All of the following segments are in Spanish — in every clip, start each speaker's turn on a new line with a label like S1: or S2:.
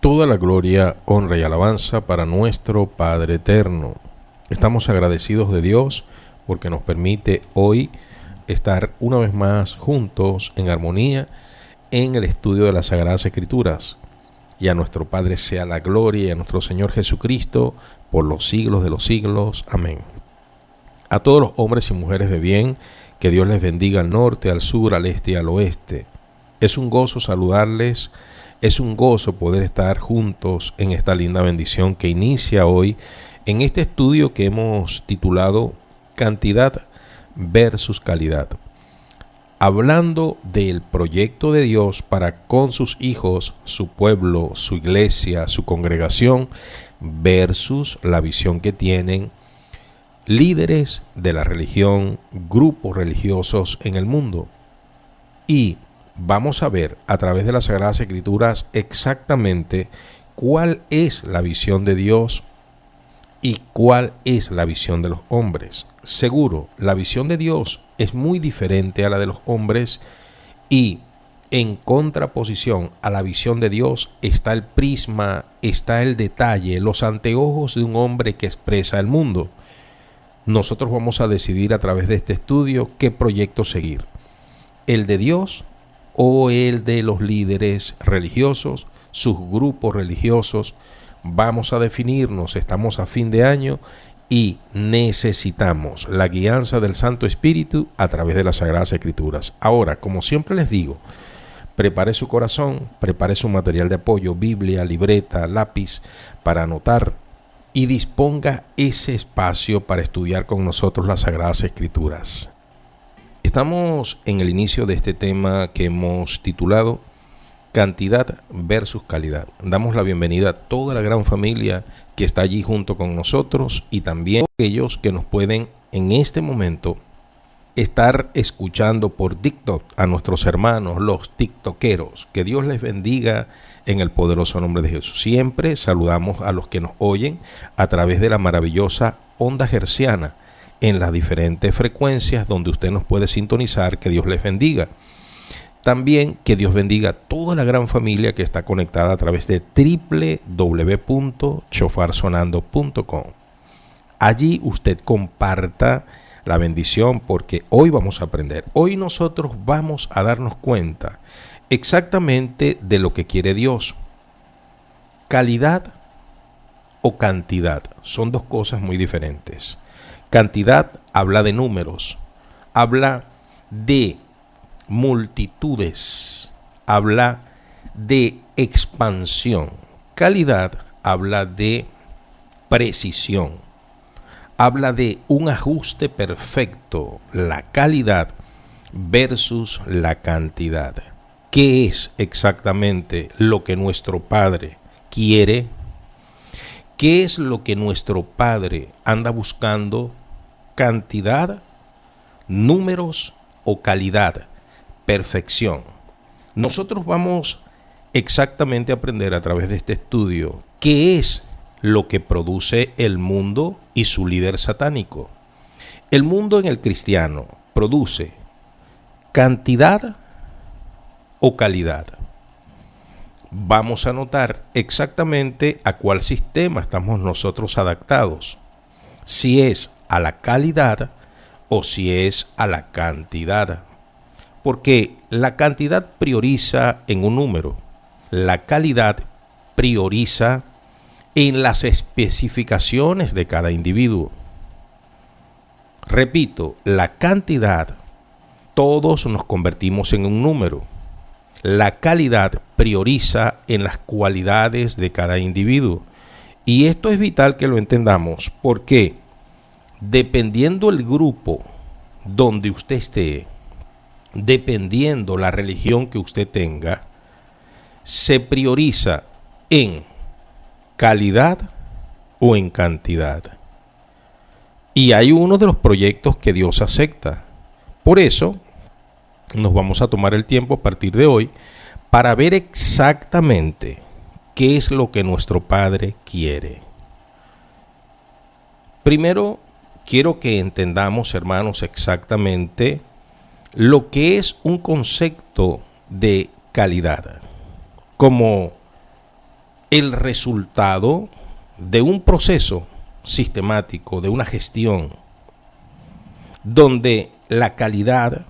S1: Toda la gloria, honra y alabanza para nuestro Padre eterno. Estamos agradecidos de Dios porque nos permite hoy estar una vez más juntos en armonía en el estudio de las Sagradas Escrituras. Y a nuestro Padre sea la gloria y a nuestro Señor Jesucristo por los siglos de los siglos. Amén. A todos los hombres y mujeres de bien, que Dios les bendiga al norte, al sur, al este y al oeste. Es un gozo saludarles, es un gozo poder estar juntos en esta linda bendición que inicia hoy en este estudio que hemos titulado Cantidad versus Calidad. Hablando del proyecto de Dios para con sus hijos, su pueblo, su iglesia, su congregación, versus la visión que tienen líderes de la religión, grupos religiosos en el mundo. Y vamos a ver a través de las Sagradas Escrituras exactamente cuál es la visión de Dios y cuál es la visión de los hombres. Seguro, la visión de Dios es muy diferente a la de los hombres y en contraposición a la visión de Dios está el prisma, está el detalle, los anteojos de un hombre que expresa el mundo. Nosotros vamos a decidir a través de este estudio qué proyecto seguir, el de Dios o el de los líderes religiosos, sus grupos religiosos. Vamos a definirnos, estamos a fin de año y necesitamos la guianza del Santo Espíritu a través de las Sagradas Escrituras. Ahora, como siempre les digo, prepare su corazón, prepare su material de apoyo, Biblia, libreta, lápiz para anotar y disponga ese espacio para estudiar con nosotros las Sagradas Escrituras. Estamos en el inicio de este tema que hemos titulado Cantidad versus Calidad. Damos la bienvenida a toda la gran familia que está allí junto con nosotros y también a aquellos que nos pueden en este momento estar escuchando por TikTok, a nuestros hermanos, los tiktokeros. Que Dios les bendiga en el poderoso nombre de Jesús. Siempre saludamos a los que nos oyen a través de la maravillosa onda herciana en las diferentes frecuencias donde usted nos puede sintonizar. Que Dios les bendiga. También que Dios bendiga a toda la gran familia que está conectada a través de www.chofarsonando.com. Allí usted comparta la bendición porque hoy vamos a aprender. Hoy nosotros vamos a darnos cuenta exactamente de lo que quiere Dios. Calidad o cantidad son dos cosas muy diferentes. Cantidad habla de números, habla de multitudes, habla de expansión. Calidad habla de precisión, habla de un ajuste perfecto, la calidad versus la cantidad. ¿Qué es exactamente lo que nuestro Padre quiere? ¿Qué es lo que nuestro Padre anda buscando? ¿Cantidad, números o calidad? Perfección. Nosotros vamos exactamente a aprender a través de este estudio qué es lo que produce el mundo y su líder satánico. El mundo en el cristiano produce cantidad o calidad. Vamos a notar exactamente a cuál sistema estamos nosotros adaptados, si es a la calidad o si es a la cantidad. Porque la cantidad prioriza en un número, la calidad prioriza en las especificaciones de cada individuo. Repito, la cantidad, todos nos convertimos en un número. La calidad prioriza en las cualidades de cada individuo. Y esto es vital que lo entendamos, porque dependiendo el grupo donde usted esté, dependiendo la religión que usted tenga, se prioriza en calidad o en cantidad. Y hay uno de los proyectos que Dios acepta. Por eso nos vamos a tomar el tiempo a partir de hoy para ver exactamente qué es lo que nuestro Padre quiere. Primero, quiero que entendamos, hermanos, exactamente lo que es un concepto de calidad. Como el resultado de un proceso sistemático, de una gestión, donde la calidad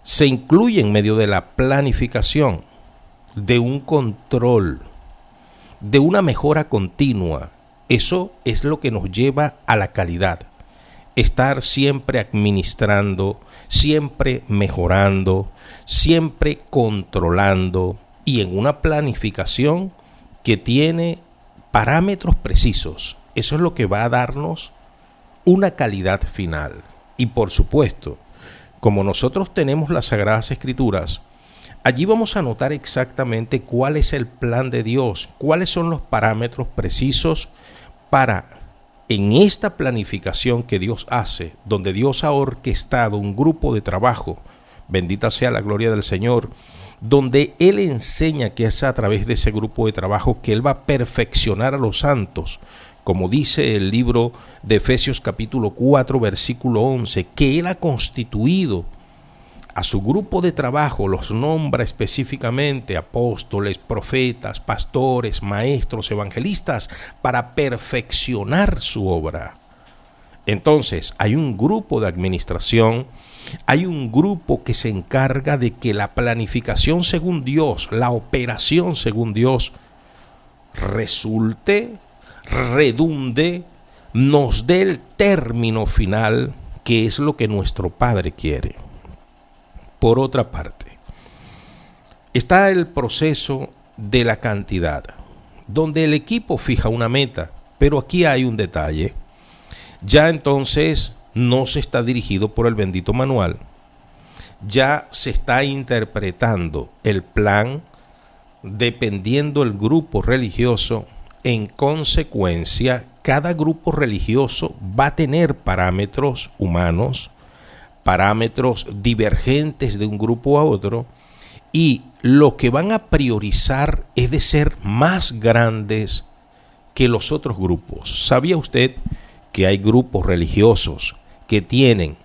S1: se incluye en medio de la planificación, de un control, de una mejora continua. Eso es lo que nos lleva a la calidad. Estar siempre administrando, siempre mejorando, siempre controlando y en una planificación que tiene parámetros precisos. Eso es lo que va a darnos una calidad final. Y por supuesto, como nosotros tenemos las Sagradas Escrituras, allí vamos a notar exactamente cuál es el plan de Dios, cuáles son los parámetros precisos para, en esta planificación que Dios hace, donde Dios ha orquestado un grupo de trabajo, bendita sea la gloria del Señor, donde Él enseña que es a través de ese grupo de trabajo que Él va a perfeccionar a los santos, como dice el libro de Efesios capítulo 4, versículo 11, que Él ha constituido a su grupo de trabajo, los nombra específicamente apóstoles, profetas, pastores, maestros, evangelistas, para perfeccionar su obra. Entonces, hay un grupo de administración, hay un grupo que se encarga de que la planificación según Dios, la operación según Dios, resulte, redunde, nos dé el término final, que es lo que nuestro Padre quiere. Por otra parte, está el proceso de la cantidad, donde el equipo fija una meta, pero aquí hay un detalle. Ya entonces no se está dirigido por el bendito manual, ya se está interpretando el plan dependiendo el grupo religioso. En consecuencia, cada grupo religioso va a tener parámetros humanos, parámetros divergentes de un grupo a otro, y lo que van a priorizar es de ser más grandes que los otros grupos. ¿Sabía usted que hay grupos religiosos que tienen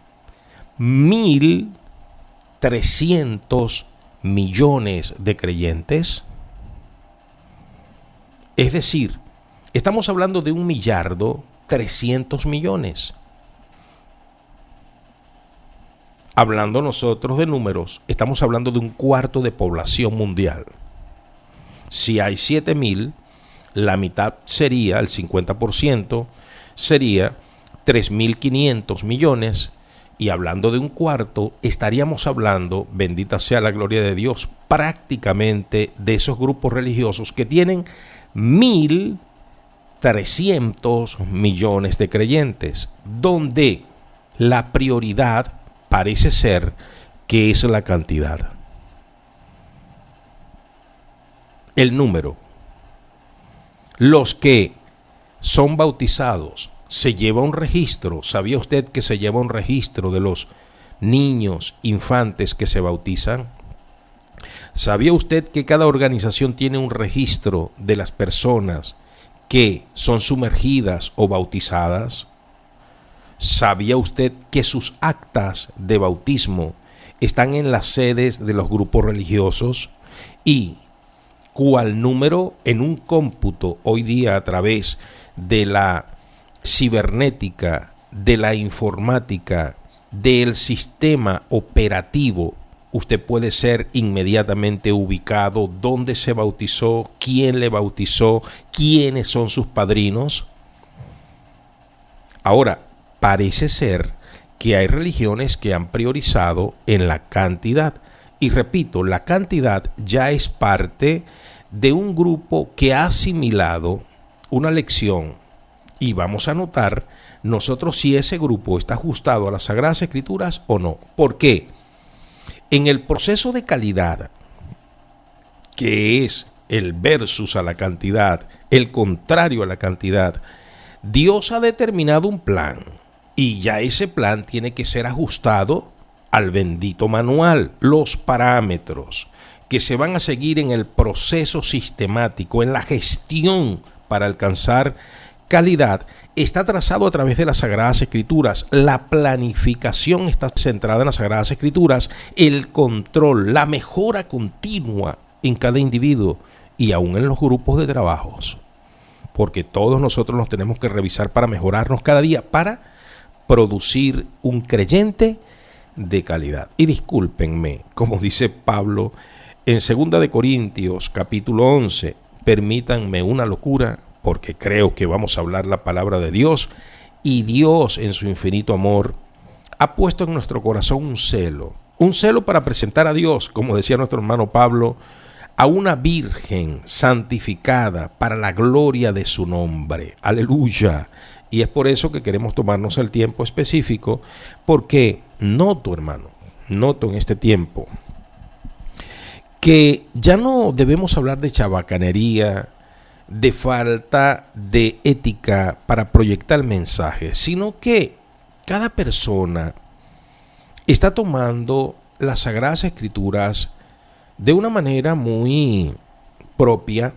S1: 1.300 millones de creyentes? Es decir, estamos hablando de 1.300.000.000. Hablando nosotros de números, estamos hablando de un cuarto de población mundial. Si hay 7.000, la mitad sería, el 50%, sería 3.500 millones. Y hablando de un cuarto, estaríamos hablando, bendita sea la gloria de Dios, prácticamente de esos grupos religiosos que tienen 1.300 millones de creyentes, donde la prioridad parece ser que es la cantidad. El número. Los que son bautizados, se lleva un registro. ¿Sabía usted que se lleva un registro de los niños, infantes que se bautizan? ¿Sabía usted que cada organización tiene un registro de las personas que son sumergidas o bautizadas? ¿Sabía usted que sus actas de bautismo están en las sedes de los grupos religiosos? Y cuál número en un cómputo hoy día a través de la cibernética, de la informática, del sistema operativo, usted puede ser inmediatamente ubicado dónde se bautizó, quién le bautizó, quiénes son sus padrinos. Ahora, parece ser que hay religiones que han priorizado en la cantidad. Y repito, la cantidad ya es parte de un grupo que ha asimilado una lección. Y vamos a notar nosotros si ese grupo está ajustado a las Sagradas Escrituras o no. ¿Por qué? En el proceso de calidad, que es el versus a la cantidad, el contrario a la cantidad, Dios ha determinado un plan y ya ese plan tiene que ser ajustado al bendito manual, los parámetros que se van a seguir en el proceso sistemático, en la gestión para alcanzar calidad, está trazado a través de las Sagradas Escrituras. La planificación está centrada en las Sagradas Escrituras, el control, la mejora continua en cada individuo y aún en los grupos de trabajos, porque todos nosotros nos tenemos que revisar para mejorarnos cada día, para producir un creyente de calidad. Y discúlpenme, como dice Pablo en 2 de Corintios capítulo 11, permítanme una locura, porque creo que vamos a hablar la palabra de Dios, y Dios en su infinito amor ha puesto en nuestro corazón un celo para presentar a Dios, como decía nuestro hermano Pablo, a una virgen santificada para la gloria de su nombre. Aleluya. Y es por eso que queremos tomarnos el tiempo específico, porque noto en este tiempo que ya no debemos hablar de chabacanería, de falta de ética para proyectar mensajes, sino que cada persona está tomando las Sagradas Escrituras de una manera muy propia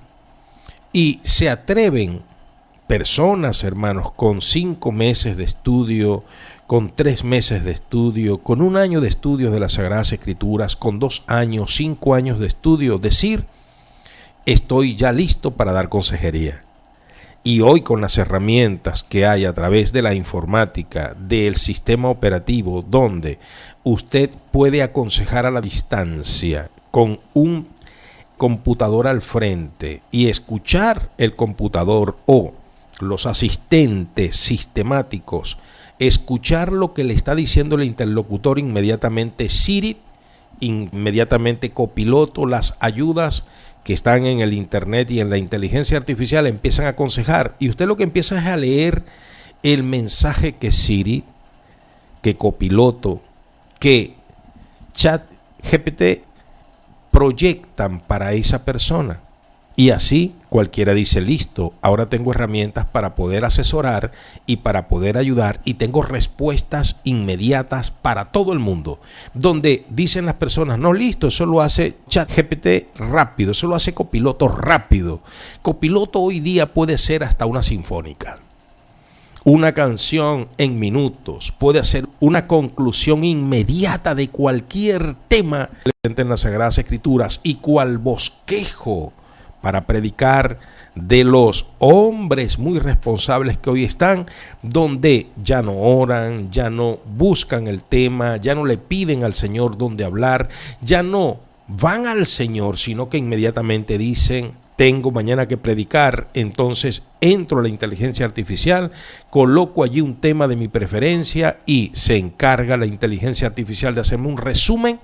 S1: y se atreven personas, hermanos, con 5 meses de estudio, con 3 meses de estudio, con 1 año de estudio de las Sagradas Escrituras, con 2 años, 5 años de estudio, decir, estoy ya listo para dar consejería. Y hoy, con las herramientas que hay a través de la informática, del sistema operativo, donde usted puede aconsejar a la distancia con un computador al frente y escuchar el computador o los asistentes sistemáticos, escuchar lo que le está diciendo el interlocutor, inmediatamente Siri, inmediatamente Copiloto, las ayudas que están en el internet y en la inteligencia artificial empiezan a aconsejar, y usted lo que empieza es a leer el mensaje que Siri, que Copiloto, que ChatGPT proyectan para esa persona. Y así cualquiera dice, listo, ahora tengo herramientas para poder asesorar y para poder ayudar, y tengo respuestas inmediatas para todo el mundo. Donde dicen las personas, no, listo, eso lo hace ChatGPT rápido, eso lo hace Copiloto rápido. Copiloto hoy día puede ser hasta una sinfónica. Una canción en minutos, puede hacer una conclusión inmediata de cualquier tema en las Sagradas Escrituras, y cual bosquejo para predicar de los hombres muy responsables que hoy están, donde ya no oran, ya no buscan el tema, ya no le piden al Señor dónde hablar, ya no van al Señor, sino que inmediatamente dicen, tengo mañana que predicar, entonces entro a la inteligencia artificial, coloco allí un tema de mi preferencia y se encarga la inteligencia artificial de hacerme un resumen,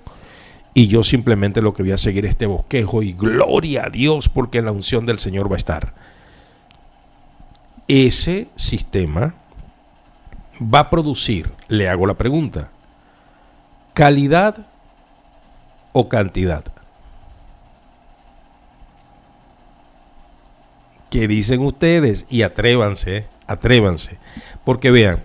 S1: y yo simplemente lo que voy a seguir este bosquejo, y gloria a Dios porque la unción del Señor va a estar. Ese sistema va a producir, le hago la pregunta, ¿calidad o cantidad? ¿Qué dicen ustedes? Y atrévanse, porque vean,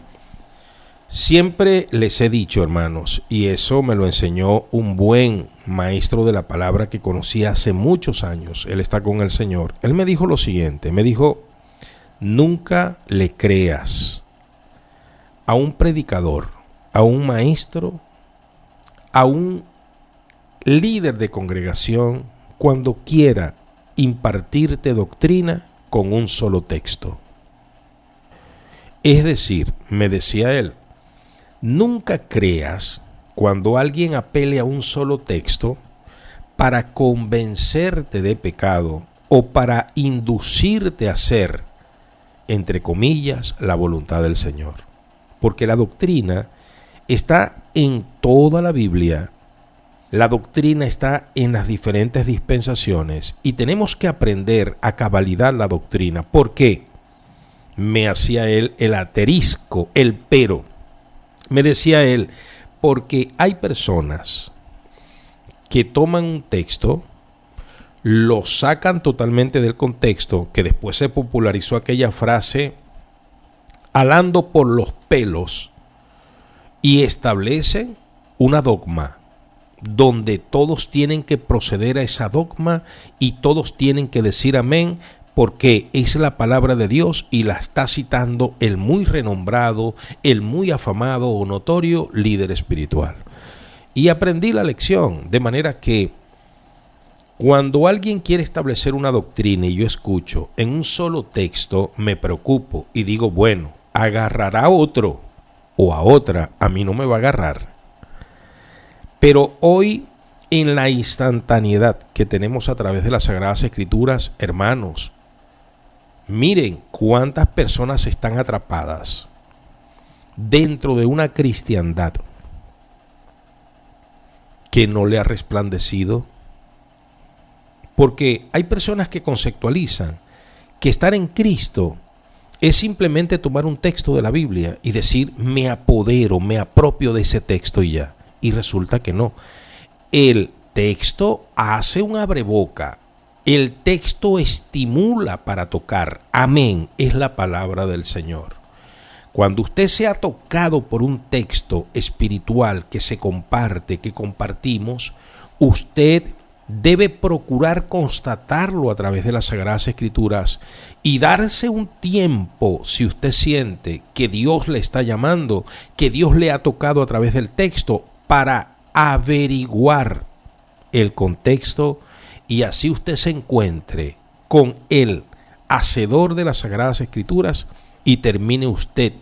S1: siempre les he dicho, hermanos, y eso me lo enseñó un buen maestro de la palabra que conocí hace muchos años, él está con el Señor. Él me dijo lo siguiente, me dijo, nunca le creas a un predicador, a un maestro, a un líder de congregación cuando quiera impartirte doctrina con un solo texto. Es decir, me decía él, nunca creas cuando alguien apele a un solo texto para convencerte de pecado o para inducirte a hacer, entre comillas, la voluntad del Señor. Porque la doctrina está en toda la Biblia, la doctrina está en las diferentes dispensaciones, y tenemos que aprender a cabalidad la doctrina. ¿Por qué? Me hacía él el asterisco, el pero. Me decía él, porque hay personas que toman un texto, lo sacan totalmente del contexto, que después se popularizó aquella frase, alando por los pelos, y establecen una dogma, donde todos tienen que proceder a esa dogma y todos tienen que decir amén, porque es la palabra de Dios y la está citando el muy renombrado, el muy afamado o notorio líder espiritual. Y aprendí la lección, de manera que Cuando alguien quiere establecer una doctrina y yo escucho en un solo texto, me preocupo y digo, bueno, agarrará a otro o a otra, a mí no me va a agarrar. Pero hoy, en la instantaneidad que tenemos a través de las Sagradas Escrituras, hermanos, miren cuántas personas están atrapadas dentro de una cristiandad que no le ha resplandecido. Porque hay personas que conceptualizan que estar en Cristo es simplemente tomar un texto de la Biblia y decir, me apodero, me apropio de ese texto y ya. Y resulta que no. El texto hace un abreboca. El texto estimula para tocar. Amén. Es la palabra del Señor. Cuando usted sea tocado por un texto espiritual que se comparte, que compartimos, usted debe procurar constatarlo a través de las Sagradas Escrituras y darse un tiempo, si usted siente que Dios le está llamando, que Dios le ha tocado a través del texto, para averiguar el contexto y así usted se encuentre con el hacedor de las Sagradas Escrituras y termine usted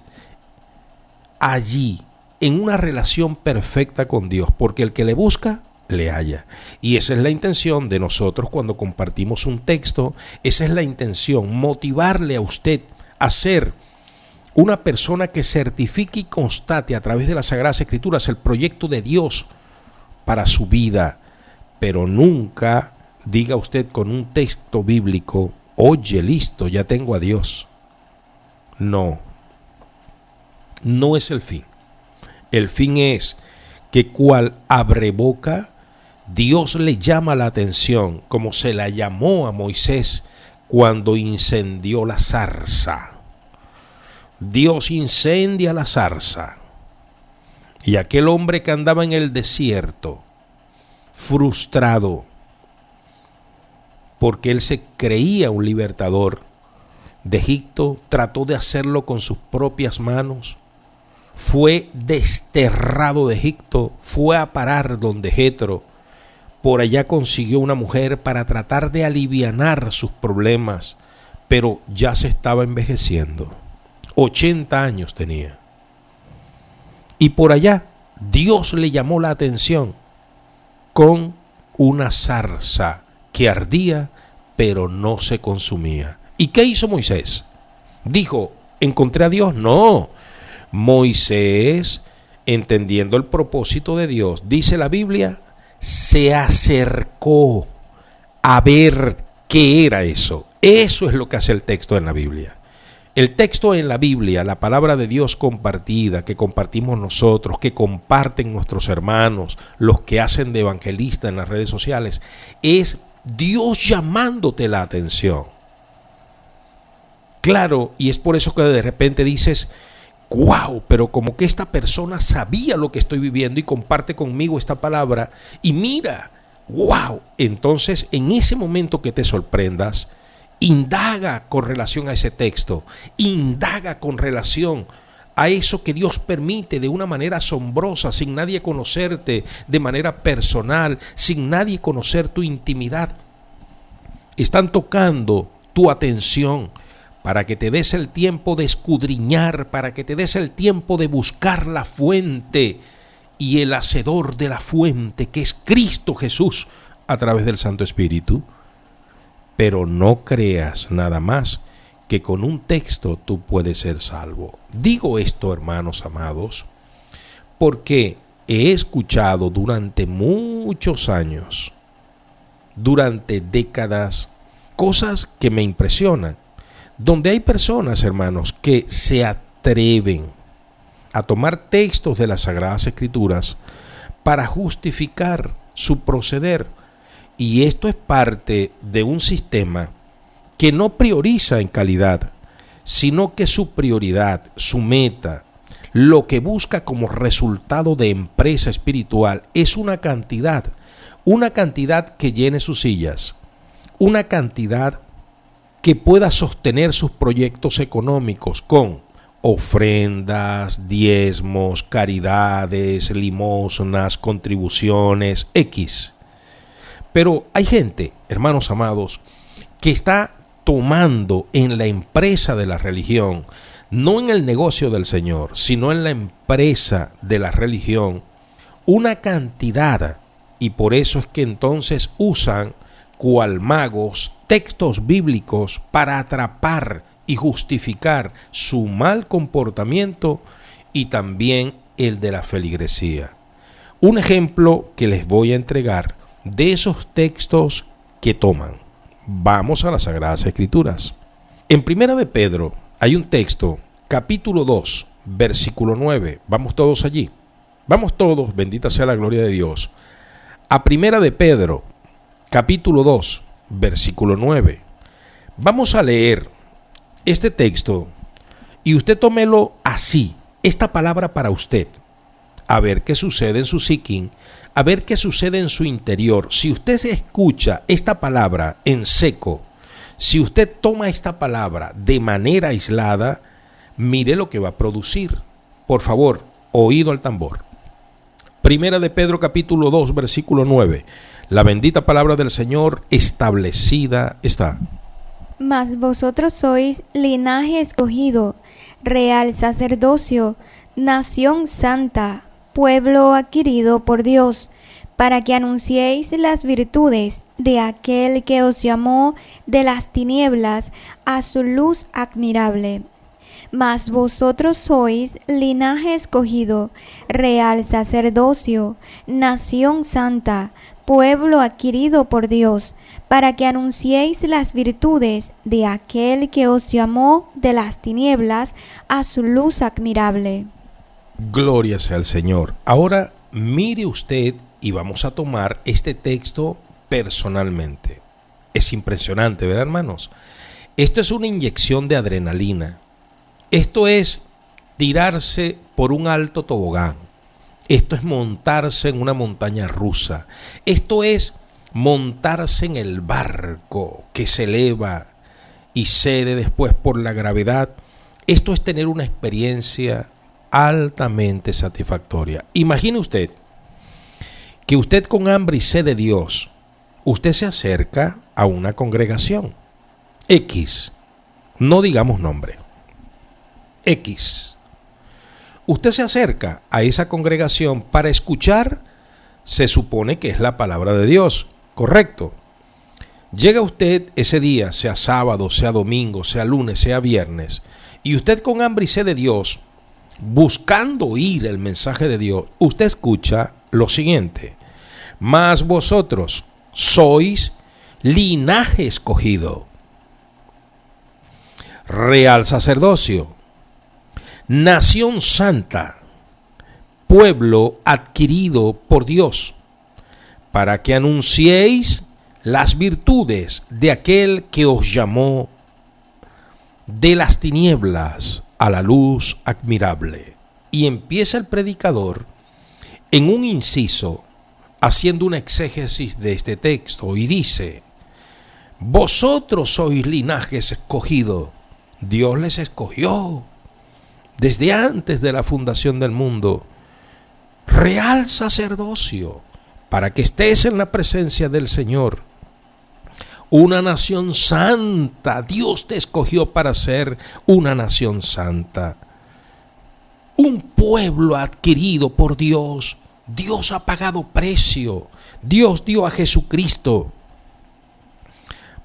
S1: allí en una relación perfecta con Dios, porque el que le busca le halla. Y esa es la intención de nosotros cuando compartimos un texto. Esa es la intención, motivarle a usted a ser una persona que certifique y constate a través de las Sagradas Escrituras el proyecto de Dios para su vida. Pero nunca diga usted con un texto bíblico, oye, listo, ya tengo a Dios. No, no es el fin. El fin es que cual abreboca, Dios le llama la atención, como se la llamó a Moisés cuando incendió la zarza. Dios incendia la zarza. Y aquel hombre que andaba en el desierto, frustrado, porque él se creía un libertador de Egipto, trató de hacerlo con sus propias manos. Fue desterrado de Egipto, fue a parar donde Jetro. Por allá consiguió una mujer para tratar de alivianar sus problemas, pero ya se estaba envejeciendo. 80 años tenía. Y por allá Dios le llamó la atención con una zarza que ardía, pero no se consumía. ¿Y qué hizo Moisés? Dijo, ¿encontré a Dios? No. Moisés, entendiendo el propósito de Dios, dice la Biblia, se acercó a ver qué era eso. Eso es lo que hace el texto en la Biblia. El texto en la Biblia, la palabra de Dios compartida, que compartimos nosotros, que comparten nuestros hermanos, los que hacen de evangelista en las redes sociales, es Dios llamándote la atención. Claro, y es por eso que de repente dices, wow, pero como que esta persona sabía lo que estoy viviendo y comparte conmigo esta palabra y mira, wow. Entonces, en ese momento que te sorprendas, indaga con relación a ese texto, indaga con relación a eso que Dios permite de una manera asombrosa, sin nadie conocerte, de manera personal, sin nadie conocer tu intimidad. Están tocando tu atención para que te des el tiempo de escudriñar, para que te des el tiempo de buscar la fuente y el hacedor de la fuente, que es Cristo Jesús, a través del Santo Espíritu. Pero no creas nada más que con un texto tú puedes ser salvo. Digo esto, hermanos amados, porque he escuchado durante muchos años, durante décadas, cosas que me impresionan, donde hay personas, hermanos, que se atreven a tomar textos de las Sagradas Escrituras para justificar su proceder. Y esto es parte de un sistema que no prioriza en calidad, sino que su prioridad, su meta, lo que busca como resultado de empresa espiritual es una cantidad que llene sus sillas, una cantidad que pueda sostener sus proyectos económicos con ofrendas, diezmos, caridades, limosnas, contribuciones, X. Pero hay gente, hermanos amados, que está tomando en la empresa de la religión, no en el negocio del Señor, sino en la empresa de la religión, una cantidad, y por eso es que entonces usan, cual magos, textos bíblicos para atrapar y justificar su mal comportamiento y también el de la feligresía. Un ejemplo que les voy a entregar de esos textos que toman. Vamos a las Sagradas Escrituras. En Primera de Pedro hay un texto, capítulo 2, versículo 9. Vamos todos allí. Vamos todos, bendita sea la gloria de Dios. A Primera de Pedro, capítulo 2, versículo 9. Vamos a leer este texto y usted tómelo así, esta palabra para usted. A ver qué sucede en su psiquín, a ver qué sucede en su interior. Si usted escucha esta palabra en seco, si usted toma esta palabra de manera aislada, mire lo que va a producir. Por favor, oído al tambor. Primera de Pedro capítulo 2, versículo 9. La bendita palabra del Señor establecida está.
S2: Mas vosotros sois linaje escogido, real sacerdocio, nación santa, pueblo adquirido por Dios, para que anunciéis las virtudes de aquel que os llamó de las tinieblas a su luz admirable. Mas vosotros sois linaje escogido, real sacerdocio, nación santa, pueblo adquirido por Dios, para que anunciéis las virtudes de aquel que os llamó de las tinieblas a su luz admirable.
S1: Gloria sea al Señor. Ahora mire usted y vamos a tomar este texto personalmente. Es impresionante, ¿verdad, hermanos? Esto es una inyección de adrenalina. Esto es tirarse por un alto tobogán. Esto es montarse en una montaña rusa. Esto es montarse en el barco que se eleva y cede después por la gravedad. Esto es tener una experiencia altamente satisfactoria. Imagine usted que usted con hambre y sed de Dios, usted se acerca a una congregación X, no digamos nombre, X. Usted se acerca a esa congregación para escuchar, se supone que es la palabra de Dios, ¿correcto? Llega usted ese día, sea sábado, sea domingo, sea lunes, sea viernes, y usted con hambre y sed de Dios, buscando oír el mensaje de Dios, usted escucha lo siguiente: mas vosotros sois linaje escogido, real sacerdocio, nación santa, pueblo adquirido por Dios, para que anunciéis las virtudes de aquel que os llamó de las tinieblas a la luz admirable. Y empieza el predicador en un inciso haciendo una exégesis de este texto y dice: vosotros sois linaje escogido. Dios les escogió desde antes de la fundación del mundo, real sacerdocio, para que estés en la presencia del Señor. Una nación santa. Dios te escogió para ser una nación santa. Un pueblo adquirido por Dios. Dios ha pagado precio. Dios dio a Jesucristo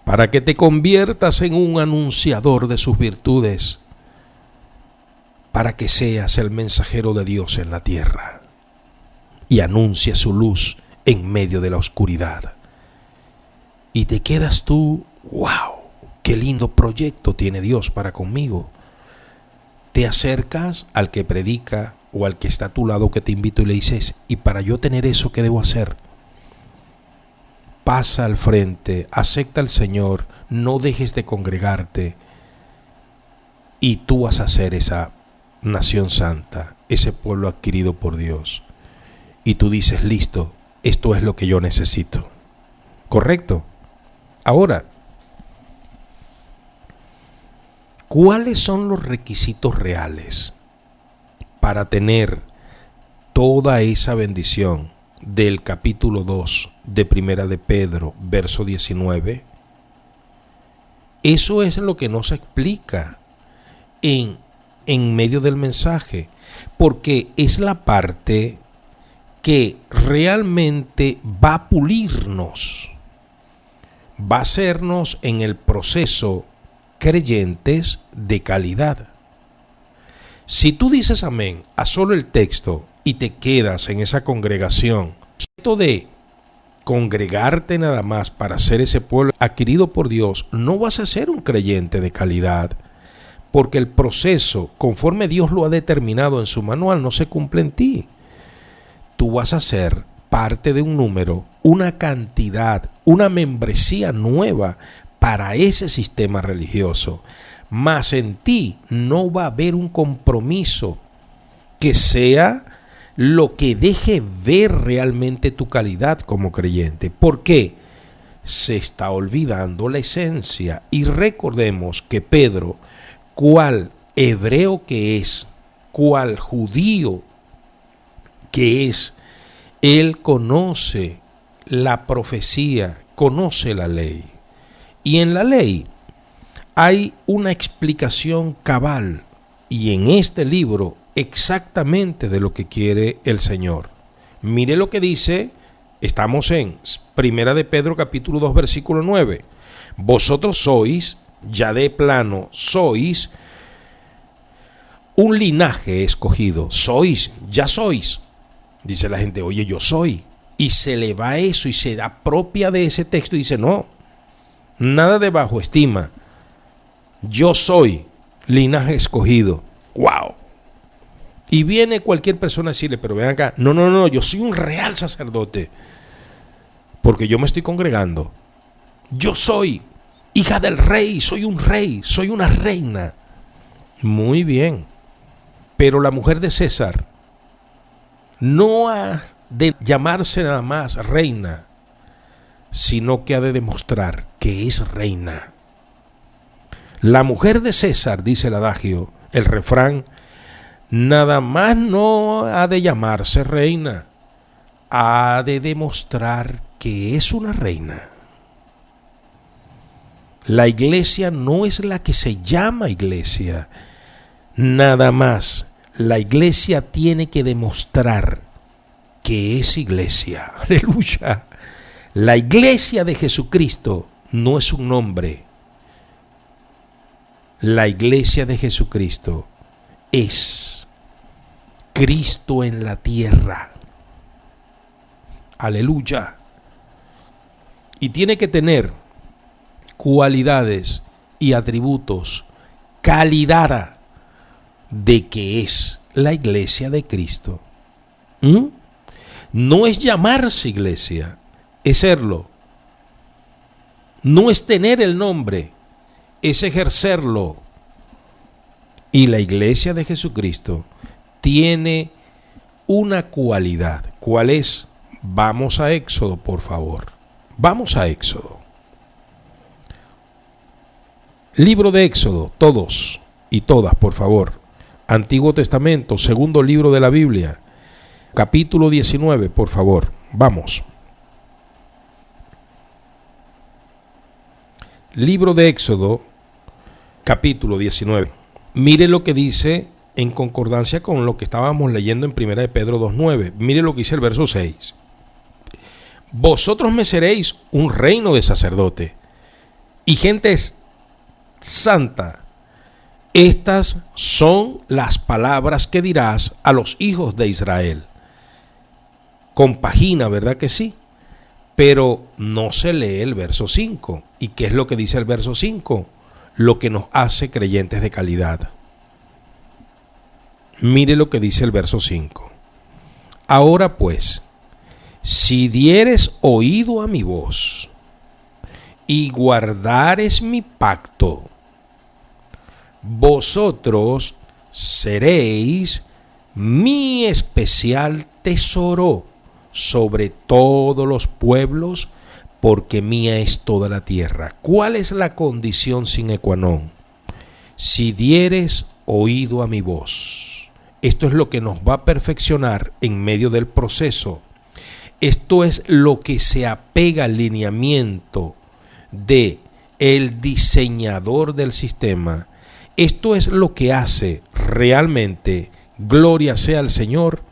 S1: para que te conviertas en un anunciador de sus virtudes, para que seas el mensajero de Dios en la tierra y anuncie su luz en medio de la oscuridad. Y te quedas tú, wow, qué lindo proyecto tiene Dios para conmigo. Te acercas al que predica o al que está a tu lado que te invito y le dices: y para yo tener eso, ¿qué debo hacer? Pasa al frente, acepta al Señor, no dejes de congregarte y tú vas a ser esa nación santa, ese pueblo adquirido por Dios. Y tú dices: listo, esto es lo que yo necesito. ¿Correcto? Ahora, ¿cuáles son los requisitos reales para tener toda esa bendición del capítulo 2 de Primera de Pedro, verso 19, eso es lo que nos explica en medio del mensaje, porque es la parte que realmente va a pulirnos, va a hacernos en el proceso creyentes de calidad. Si tú dices amén a solo el texto y te quedas en esa congregación, esto de congregarte nada más para ser ese pueblo adquirido por Dios, no vas a ser un creyente de calidad, porque el proceso, conforme Dios lo ha determinado en su manual, no se cumple en ti. Tú vas a ser parte de un número, una cantidad, una membresía nueva para ese sistema religioso. Mas en ti no va a haber un compromiso que sea lo que deje ver realmente tu calidad como creyente. ¿Por qué? Se está olvidando la esencia. Y recordemos que Pedro, cual hebreo que es, cual judío que es, él conoce la profecía, conoce la ley. Y en la ley hay una explicación cabal, y en este libro exactamente de lo que quiere el Señor. Mire lo que dice, estamos en Primera de Pedro capítulo 2 versículo 9. Vosotros sois, ya de plano, sois un linaje escogido. Ya sois. Dice la gente, oye, yo soy. Y se le va eso y se apropia de ese texto y dice, no, nada de bajo estima. Yo soy linaje escogido. ¡Wow! Y viene cualquier persona a decirle, pero ven acá, no, yo soy un real sacerdote, porque yo me estoy congregando. Yo soy hija del rey, soy un rey, soy una reina. Muy bien, pero la mujer de César no ha de llamarse nada más reina, sino que ha de demostrar que es reina. La mujer de César, dice el adagio, el refrán, nada más no ha de llamarse reina, ha de demostrar que es una reina. La iglesia no es la que se llama iglesia, nada más. La iglesia tiene que demostrar que es iglesia. Aleluya. La iglesia de Jesucristo no es un nombre. La iglesia de Jesucristo es Cristo en la tierra. Aleluya. Y tiene que tener cualidades y atributos, calidad de que es la iglesia de Cristo. No es llamarse iglesia, es serlo. No es tener el nombre, es ejercerlo. Y la iglesia de Jesucristo tiene una cualidad. ¿Cuál es? Vamos a Éxodo, por favor. Vamos a Éxodo. Libro de Éxodo, todos y todas, por favor. Antiguo Testamento, segundo libro de la Biblia, capítulo 19, por favor. Vamos. Libro de Éxodo, capítulo 19. Mire lo que dice en concordancia con lo que estábamos leyendo en 1 de Pedro 2:9. Mire lo que dice el verso 6. Vosotros me seréis un reino de sacerdote y gente santa. Estas son las palabras que dirás a los hijos de Israel. Compagina, ¿verdad que sí? Pero no se lee el verso 5. ¿Y qué es lo que dice el verso 5? Lo que nos hace creyentes de calidad. Mire lo que dice el verso 5. Ahora pues, si dieres oído a mi voz y guardares mi pacto, vosotros seréis mi especial tesoro sobre todos los pueblos, porque mía es toda la tierra. ¿Cuál es la condición sine qua non? Si dieres oído a mi voz. Esto es lo que nos va a perfeccionar en medio del proceso. Esto es lo que se apega al lineamiento de el diseñador del sistema. Esto es lo que hace realmente, gloria sea al Señor,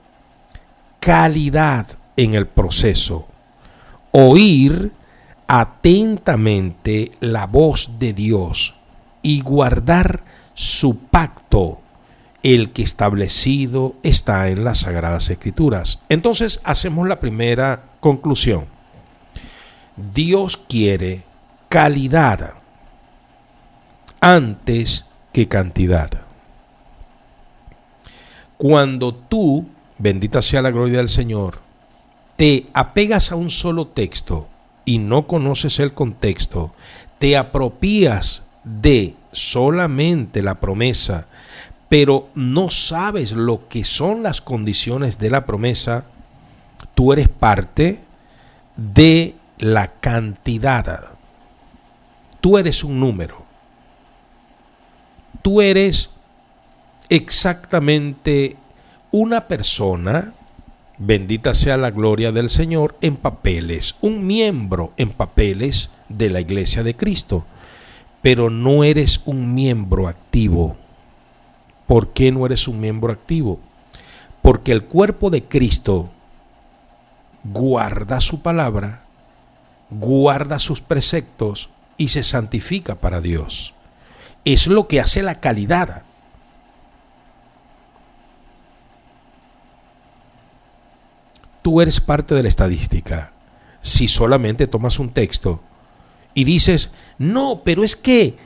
S1: calidad en el proceso. Oír atentamente la voz de Dios y guardar su pacto, el que establecido está en las Sagradas Escrituras. Entonces hacemos la primera conclusión. Dios quiere calidad antes que cantidad. Cuando tú, bendita sea la gloria del Señor, te apegas a un solo texto y no conoces el contexto, te apropias de solamente la promesa, pero no sabes lo que son las condiciones de la promesa, tú eres parte de la cantidad. Tú eres un número. Tú eres exactamente una persona, bendita sea la gloria del Señor, en papeles, un miembro en papeles de la Iglesia de Cristo, pero no eres un miembro activo. ¿Por qué no eres un miembro activo? Porque el cuerpo de Cristo guarda su palabra, guarda sus preceptos y se santifica para Dios. Es lo que hace la calidad. Tú eres parte de la estadística. Si solamente tomas un texto y dices, no, pero es que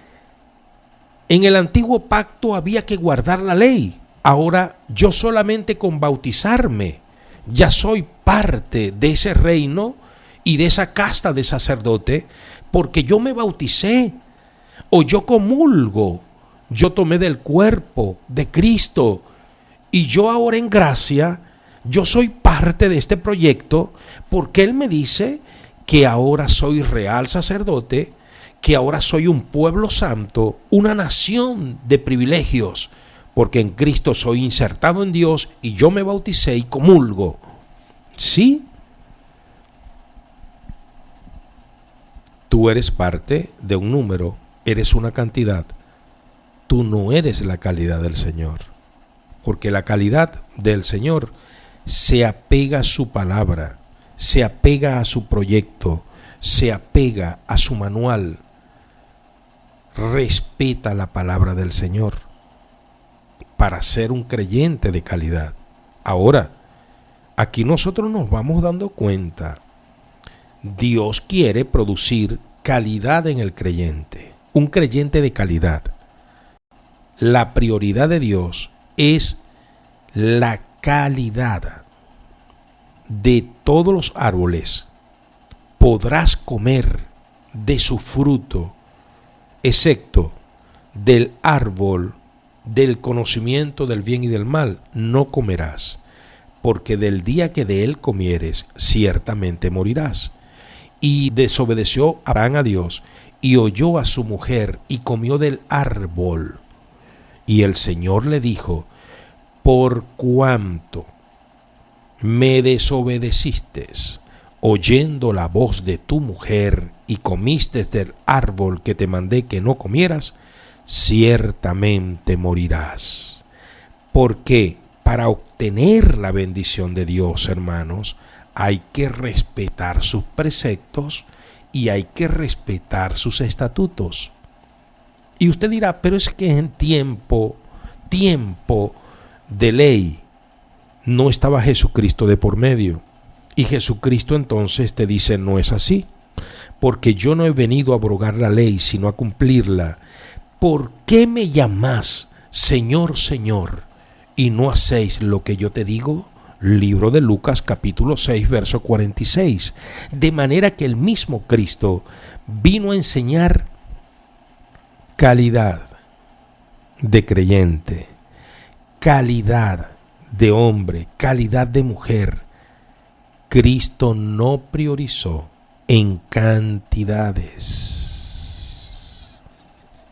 S1: en el antiguo pacto había que guardar la ley. Ahora yo solamente con bautizarme ya soy parte de ese reino y de esa casta de sacerdote porque yo me bauticé o yo comulgo, yo tomé del cuerpo de Cristo y yo ahora en gracia, yo soy parte de este proyecto porque Él me dice que ahora soy real sacerdote, que ahora soy un pueblo santo, una nación de privilegios, porque en Cristo soy insertado en Dios y yo me bauticé y comulgo. ¿Sí? Tú eres parte de un número, eres una cantidad. Tú no eres la calidad del Señor, porque la calidad del Señor se apega a su palabra, se apega a su proyecto, se apega a su manual. Respeta la palabra del Señor para ser un creyente de calidad. Ahora, aquí nosotros nos vamos dando cuenta, Dios quiere producir calidad en el creyente, un creyente de calidad. La prioridad de Dios es la calidad. De todos los árboles podrás comer de su fruto, excepto del árbol del conocimiento del bien y del mal, no comerás, porque del día que de él comieres, ciertamente morirás. Y desobedeció Abraham a Dios, y oyó a su mujer, y comió del árbol. Y el Señor le dijo, por cuanto me desobedeciste, oyendo la voz de tu mujer, y comiste del árbol que te mandé que no comieras, ciertamente morirás. Porque para obtener la bendición de Dios, hermanos, hay que respetar sus preceptos y hay que respetar sus estatutos. Y usted dirá, pero es que en tiempo de ley no estaba Jesucristo de por medio. Y Jesucristo entonces te dice, no es así, porque yo no he venido a abrogar la ley, sino a cumplirla. ¿Por qué me llamás Señor, Señor, y no hacéis lo que yo te digo? Libro de Lucas capítulo 6, verso 46. De manera que el mismo Cristo vino a enseñar calidad de creyente, calidad de hombre, calidad de mujer. Cristo no priorizó en cantidades.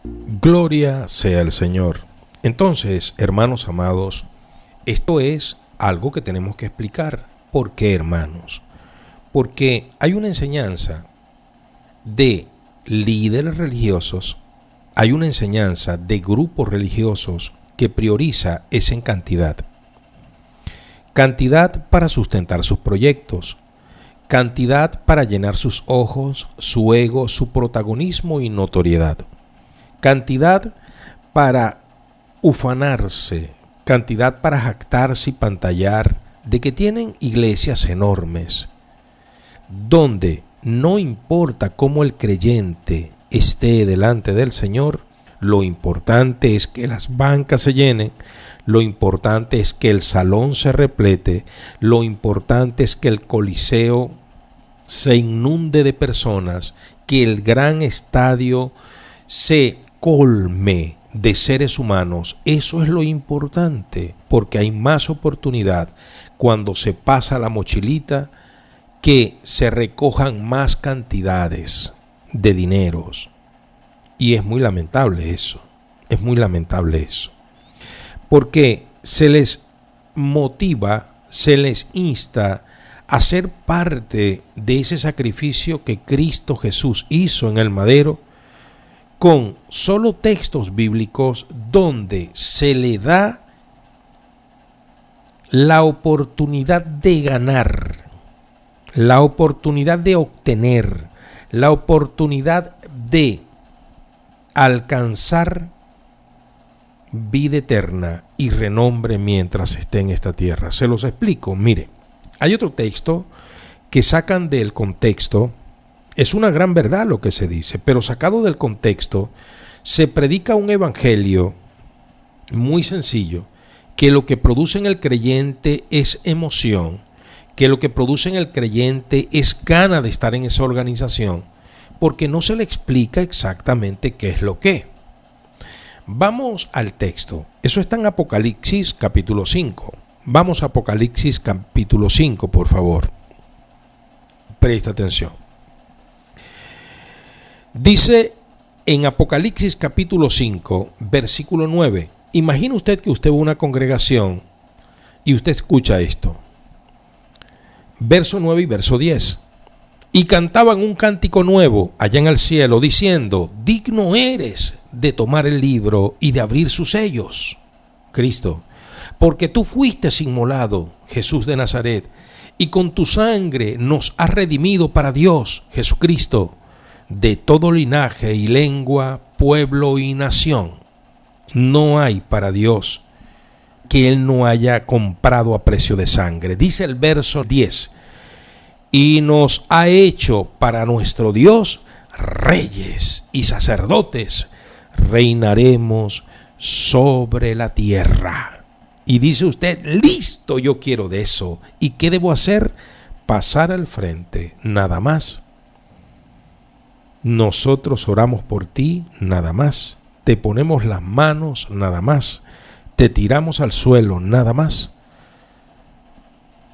S1: Gloria sea el Señor. Entonces, hermanos amados, esto es algo que tenemos que explicar. ¿Por qué, hermanos? Porque hay una enseñanza de líderes religiosos, hay una enseñanza de grupos religiosos que prioriza es en cantidad. Cantidad para sustentar sus proyectos, cantidad para llenar sus ojos, su ego, su protagonismo y notoriedad. Cantidad para ufanarse, cantidad para jactarse y pantallar de que tienen iglesias enormes, donde no importa cómo el creyente esté delante del Señor, lo importante es que las bancas se llenen, lo importante es que el salón se replete, lo importante es que el coliseo se inunde de personas, que el gran estadio se colme de seres humanos. Eso es lo importante, porque hay más oportunidad cuando se pasa la mochilita, que se recojan más cantidades de dineros. Y es muy lamentable eso, porque se les motiva, se les insta a ser parte de ese sacrificio que Cristo Jesús hizo en el madero, con solo textos bíblicos donde se le da la oportunidad de ganar, la oportunidad de obtener, la oportunidad de alcanzar vida eterna y renombre mientras esté en esta tierra. Se los explico. Mire, hay otro texto que sacan del contexto. Es una gran verdad lo que se dice, pero sacado del contexto se predica un evangelio muy sencillo, que lo que produce en el creyente es emoción, que lo que produce en el creyente es gana de estar en esa organización, porque no se le explica exactamente qué es lo que. Vamos al texto. Eso está en Apocalipsis capítulo 5. Vamos a Apocalipsis capítulo 5, por favor. Presta atención. Dice en Apocalipsis capítulo 5, versículo 9. Imagine usted que usted va a una congregación y usted escucha esto. Verso 9 y verso 10. Y cantaban un cántico nuevo allá en el cielo, diciendo: digno eres de tomar el libro y de abrir sus sellos, Cristo, porque tú fuiste inmolado, Jesús de Nazaret, y con tu sangre nos has redimido para Dios, Jesucristo, de todo linaje y lengua, pueblo y nación. No hay para Dios que Él no haya comprado a precio de sangre. Dice el verso 10. Y nos ha hecho para nuestro Dios reyes y sacerdotes, reinaremos sobre la tierra. Y dice usted: listo, yo quiero de eso. ¿Y qué debo hacer? Pasar al frente, nada más. Nosotros oramos por ti, nada más. Te ponemos las manos, nada más. Te tiramos al suelo, nada más.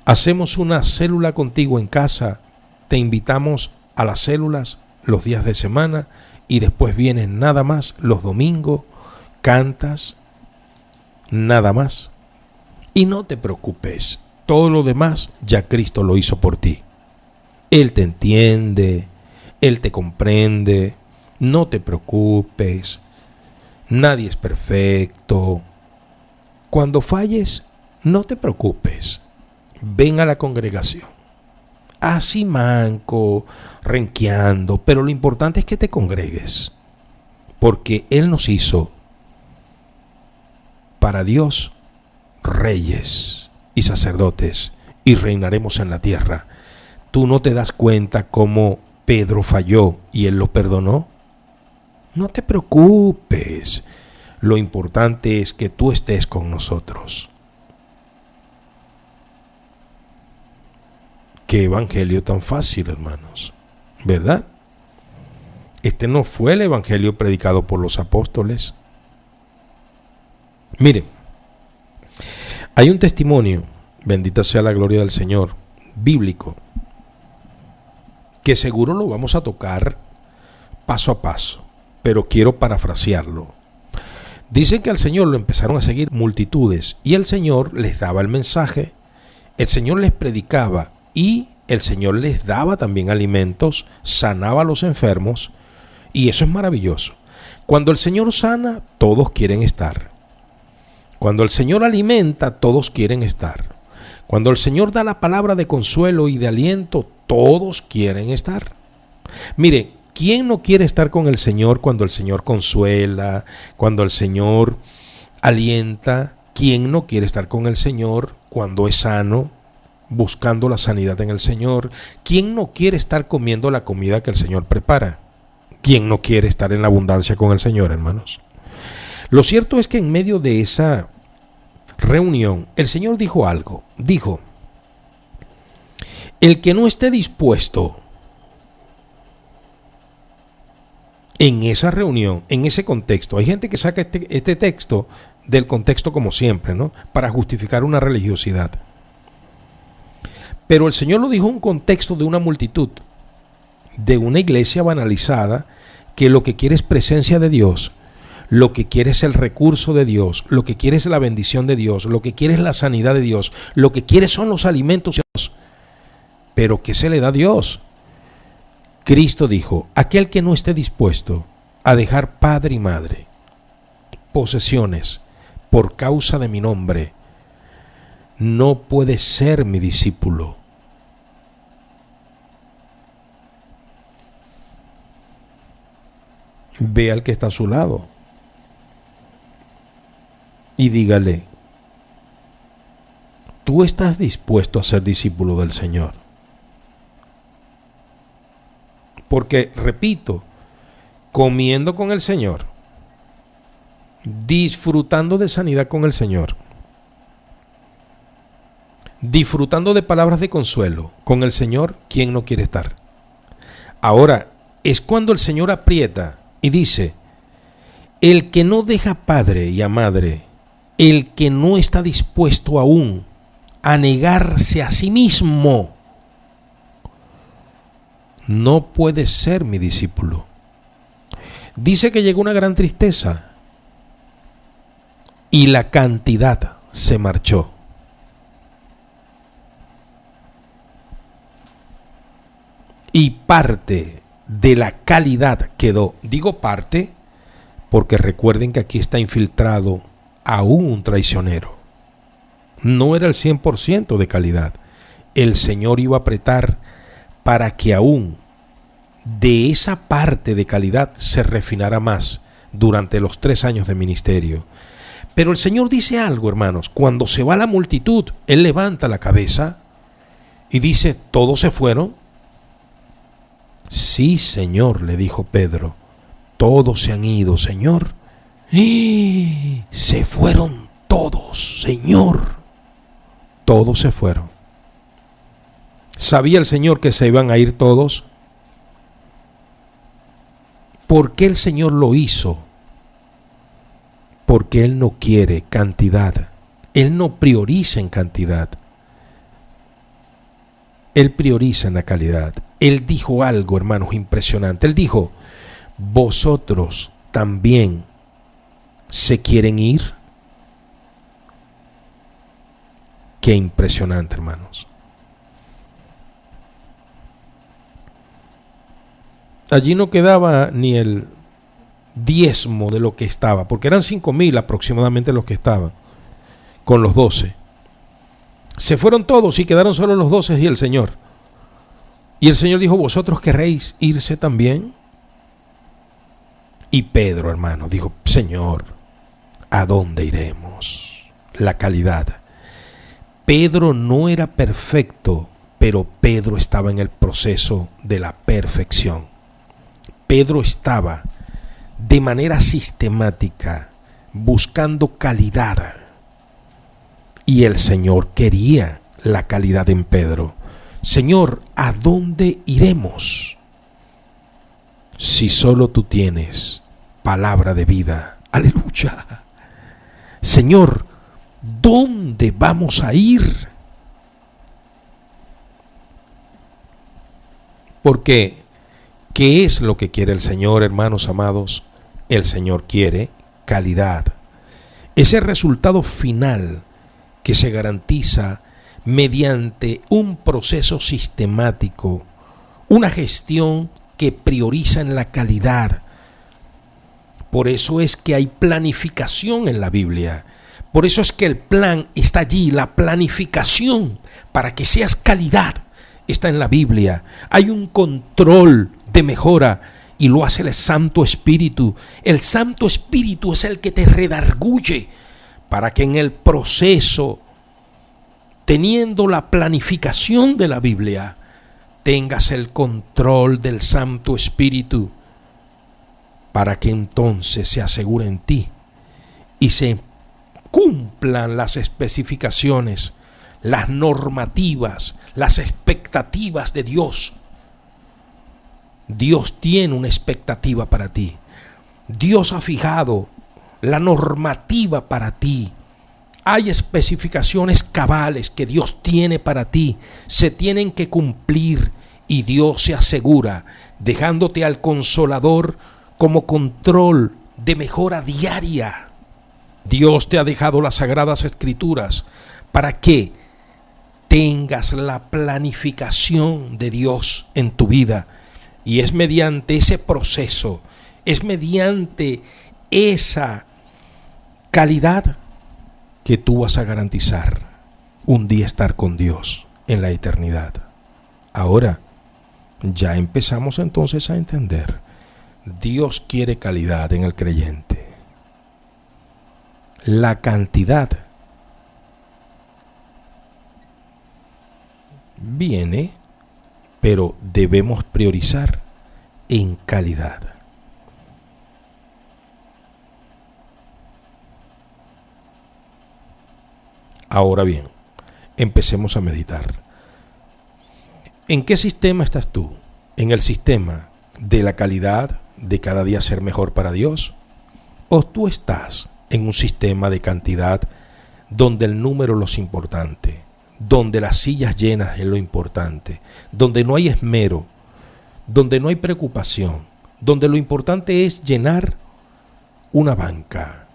S1: Hacemos una célula contigo en casa, te invitamos a las células los días de semana y después vienes nada más los domingos, cantas, nada más. Y no te preocupes, todo lo demás ya Cristo lo hizo por ti. Él te entiende, Él te comprende, no te preocupes, nadie es perfecto. Cuando falles, no te preocupes. Ven a la congregación, así manco, renqueando, pero lo importante es que te congregues, porque Él nos hizo para Dios reyes y sacerdotes, y reinaremos en la tierra. ¿Tú no te das cuenta cómo Pedro falló y Él lo perdonó? No te preocupes, lo importante es que tú estés con nosotros. Qué evangelio tan fácil, hermanos, ¿verdad? Este no fue el evangelio predicado por los apóstoles. Miren, hay un testimonio, bendita sea la gloria del Señor, bíblico, que seguro lo vamos a tocar paso a paso, pero quiero parafrasearlo. Dicen que al Señor lo empezaron a seguir multitudes y el Señor les daba el mensaje, el Señor les predicaba y el Señor les daba también alimentos, sanaba a los enfermos, y eso es maravilloso. Cuando el Señor sana, todos quieren estar. Cuando el Señor alimenta, todos quieren estar. Cuando el Señor da la palabra de consuelo y de aliento, todos quieren estar. Mire, ¿quién no quiere estar con el Señor cuando el Señor consuela, cuando el Señor alienta? ¿Quién no quiere estar con el Señor cuando es sano, buscando la sanidad en el Señor? ¿Quién no quiere estar comiendo la comida que el Señor prepara? ¿Quién no quiere estar en la abundancia con el Señor, hermanos? Lo cierto es que en medio de esa reunión, el Señor dijo algo. Dijo, el que no esté dispuesto en esa reunión, en ese contexto, hay gente que saca este texto del contexto como siempre, ¿no? Para justificar una religiosidad. Pero el Señor lo dijo en un contexto de una multitud, de una iglesia banalizada, que lo que quiere es presencia de Dios, lo que quiere es el recurso de Dios, lo que quiere es la bendición de Dios, lo que quiere es la sanidad de Dios, lo que quiere son los alimentos de Dios. Pero ¿qué se le da a Dios? Cristo dijo, aquel que no esté dispuesto a dejar padre y madre, posesiones, por causa de mi nombre, no puede ser mi discípulo. Ve al que está a su lado y dígale, ¿tú estás dispuesto a ser discípulo del Señor? Porque, repito, comiendo con el Señor, disfrutando de sanidad con el Señor, disfrutando de palabras de consuelo con el Señor, ¿quién no quiere estar? Ahora, es cuando el Señor aprieta y dice, el que no deja padre y a madre, el que no está dispuesto aún a negarse a sí mismo, no puede ser mi discípulo. Dice que llegó una gran tristeza y la cantidad se marchó. Y parte de la calidad quedó. Digo parte porque recuerden que aquí está infiltrado aún un traicionero. No era el 100% de calidad. El Señor iba a apretar para que aún de esa parte de calidad se refinara más durante los 3 años de ministerio. Pero el Señor dice algo, hermanos. Cuando se va la multitud, Él levanta la cabeza y dice, ¿todos se fueron? Sí, Señor, le dijo Pedro, todos se han ido, Señor. ¡Y se fueron todos, Señor! Todos se fueron. ¿Sabía el Señor que se iban a ir todos? ¿Por qué el Señor lo hizo? Porque Él no quiere cantidad. Él no prioriza en cantidad. Él prioriza en la calidad. Él dijo algo, hermanos, impresionante. Él dijo, ¿vosotros también se quieren ir? Qué impresionante, hermanos. Allí no quedaba ni el diezmo de lo que estaba, porque eran 5,000 aproximadamente los que estaban, con los 12. Se fueron todos y quedaron solo los 12 y el Señor. Y el Señor dijo, ¿vosotros querréis irse también? Y Pedro, hermano, dijo, Señor, ¿a dónde iremos? La calidad. Pedro no era perfecto, pero Pedro estaba en el proceso de la perfección. Pedro estaba de manera sistemática buscando calidad. Y el Señor quería la calidad en Pedro. Señor, ¿a dónde iremos? Si solo tú tienes palabra de vida. Aleluya. Señor, ¿dónde vamos a ir? Porque, ¿qué es lo que quiere el Señor, hermanos amados? El Señor quiere calidad. Ese resultado final que se garantiza mediante un proceso sistemático, una gestión que prioriza en la calidad. Por eso es que hay planificación en la Biblia. Por eso es que el plan está allí, la planificación para que seas calidad está en la Biblia. Hay un control de mejora y lo hace el Santo Espíritu. El Santo Espíritu es el que te redarguye para que en el proceso, teniendo la planificación de la Biblia, tengas el control del Santo Espíritu, para que entonces se asegure en ti y se cumplan las especificaciones, las normativas, las expectativas de Dios. Dios tiene una expectativa para ti. Dios ha fijado la normativa para ti. Hay especificaciones cabales que Dios tiene para ti. Se tienen que cumplir y Dios se asegura, dejándote al Consolador como control de mejora diaria. Dios te ha dejado las Sagradas Escrituras para que tengas la planificación de Dios en tu vida. Y es mediante ese proceso, es mediante esa calidad que tú vas a garantizar un día estar con Dios en la eternidad. Ahora, ya empezamos entonces a entender. Dios quiere calidad en el creyente. La cantidad viene, pero debemos priorizar en calidad. Ahora bien, empecemos a meditar. ¿En qué sistema estás tú? ¿En el sistema de la calidad, de cada día ser mejor para Dios? ¿O tú estás en un sistema de cantidad donde el número es lo importante, donde las sillas llenas es lo importante, donde no hay esmero, donde no hay preocupación, donde lo importante es llenar una banca?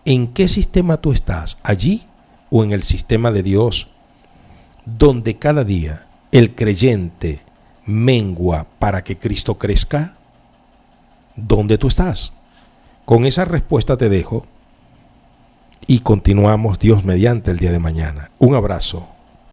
S1: ¿En qué sistema tú estás? ¿Allí o en el sistema de Dios, donde cada día el creyente mengua para que Cristo crezca? ¿Dónde tú estás? Con esa respuesta te dejo y continuamos Dios mediante el día de mañana. Un abrazo.